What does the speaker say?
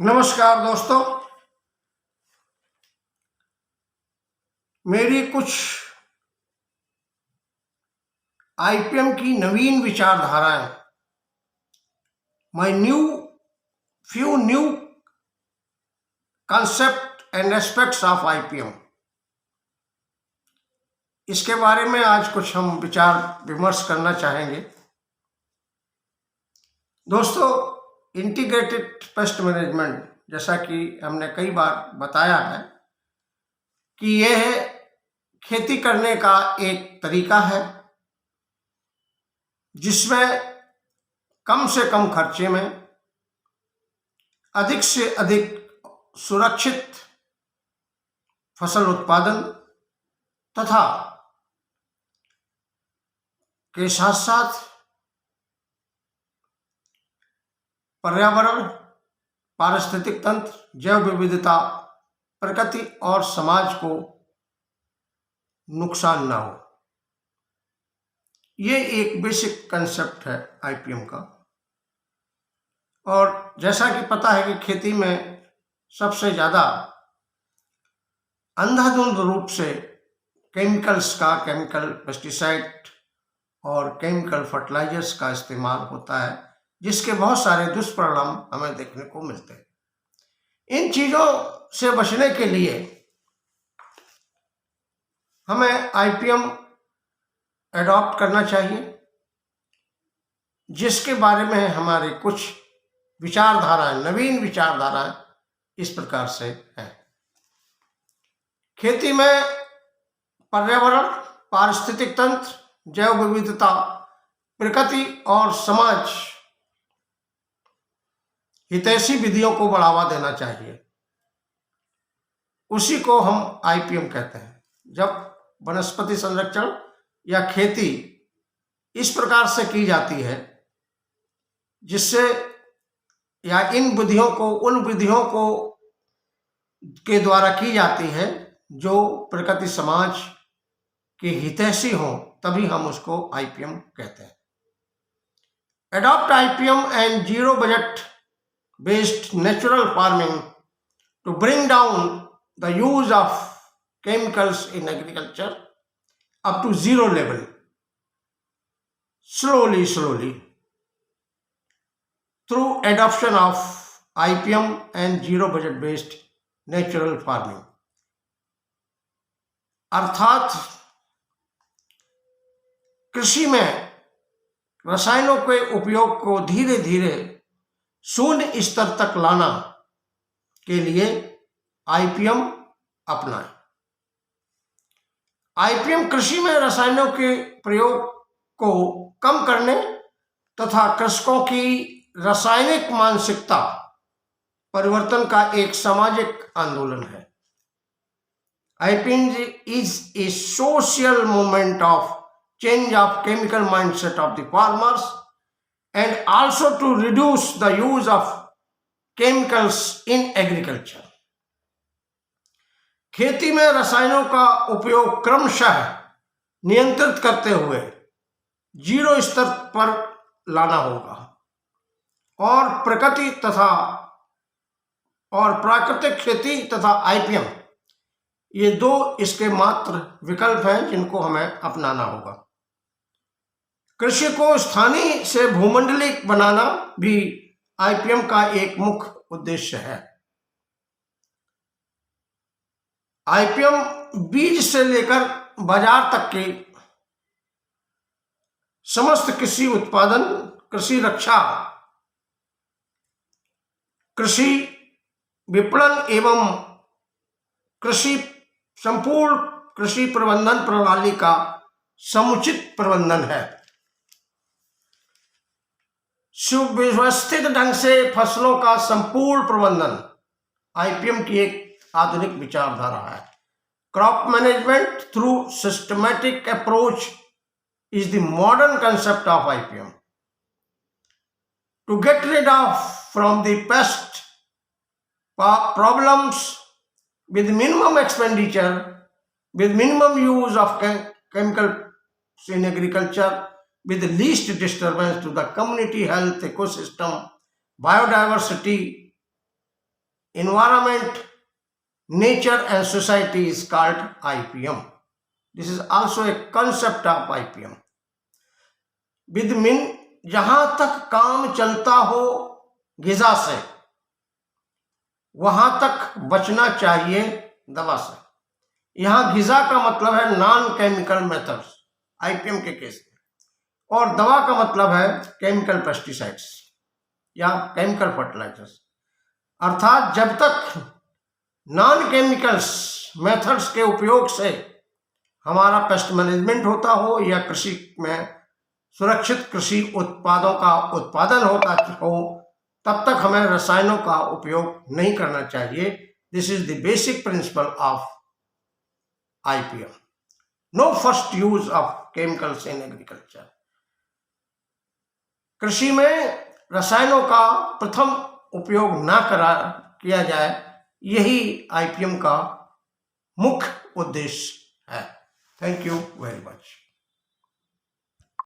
नमस्कार दोस्तों, मेरी कुछ आईपीएम की नवीन विचारधाराएं, my few new concept and aspects of IPM, इसके बारे में आज कुछ हम विचार विमर्श करना चाहेंगे। दोस्तों, इंटीग्रेटेड पेस्ट मैनेजमेंट, जैसा कि हमने कई बार बताया है कि यह खेती करने का एक तरीका है जिसमें कम से कम खर्चे में अधिक से अधिक सुरक्षित फसल उत्पादन तथा के साथ साथ पर्यावरण, पारिस्थितिक तंत्र, जैव विविधता, प्रकृति और समाज को नुकसान ना हो। ये एक बेसिक कंसेप्ट है आईपीएम का। और जैसा कि पता है कि खेती में सबसे ज़्यादा अंधाधुंध रूप से केमिकल पेस्टिसाइड और केमिकल फर्टिलाइजर्स का इस्तेमाल होता है, जिसके बहुत सारे दुष्परिणाम हमें देखने को मिलते हैं। इन चीज़ों से बचने के लिए हमें आईपीएम एडॉप्ट करना चाहिए, जिसके बारे में हमारे कुछ विचारधाराएं, नवीन विचारधाराएं इस प्रकार से हैं। खेती में पर्यावरण, पारिस्थितिक तंत्र, जैव विविधता, प्रकृति और समाज हितैषी विधियों को बढ़ावा देना चाहिए। उसी को हम आईपीएम कहते हैं। जब वनस्पति संरक्षण या खेती इस प्रकार से की जाती है जिससे या इन विधियों को, उन विधियों को के द्वारा की जाती है जो प्रकृति समाज के हितैषी हों, तभी हम उसको आईपीएम कहते हैं। Adopt IPM and zero budget based natural farming to bring down the use of chemicals in agriculture up to zero level, slowly through adoption of IPM and zero budget based natural farming। अर्थात कृषि में रसायनों के उपयोग को धीरे धीरे शून्य स्तर तक लाना के लिए आईपीएम अपनाएं। आईपीएम कृषि में रसायनों के प्रयोग को कम करने तथा कृषकों की रासायनिक मानसिकता परिवर्तन का एक सामाजिक आंदोलन है। IPM is a social movement of change of chemical mindset of the farmers and also to reduce the use of chemicals in agriculture। खेती में रसायनों का उपयोग क्रमशः नियंत्रित करते हुए जीरो स्तर पर लाना होगा और प्रकृति तथा और प्राकृतिक खेती तथा आईपीएम, ये दो इसके मात्र विकल्प हैं जिनको हमें अपनाना होगा। कृषि को स्थानीय से भूमंडलिक बनाना भी आईपीएम का एक मुख्य उद्देश्य है। आईपीएम बीज से लेकर बाजार तक के समस्त कृषि उत्पादन, कृषि रक्षा, कृषि विपणन एवं संपूर्ण कृषि प्रबंधन प्रणाली का समुचित प्रबंधन है। सुव्यवस्थित ढंग से फसलों का संपूर्ण प्रबंधन आईपीएम की एक आधुनिक विचारधारा है। Crop management through systematic approach is the modern concept of IPM to get rid of from the pest problems with minimum expenditure, with minimum use of chemicals in agriculture, with the least disturbance to the community health, ecosystem, biodiversity, environment, nature and society is called IPM. This is also a concept of IPM. With mean जहां तक काम चलता हो ग़िज़ा से, वहां तक बचना चाहिए दवा से। यहां ग़िज़ा का मतलब है नॉन केमिकल मेथड्स आईपीएम के केस में, और दवा का मतलब है केमिकल पेस्टिसाइड्स या केमिकल फर्टिलाइजर्स। अर्थात जब तक नॉन केमिकल्स मेथड्स के उपयोग से हमारा पेस्ट मैनेजमेंट होता हो या कृषि में सुरक्षित कृषि उत्पादों का उत्पादन होता हो, तब तक हमें रसायनों का उपयोग नहीं करना चाहिए। This is the basic principle of IPM. No first use of chemicals in agriculture. कृषि में रसायनों का प्रथम उपयोग ना किया जाए, यही आईपीएम का मुख्य उद्देश्य है। Thank you very much.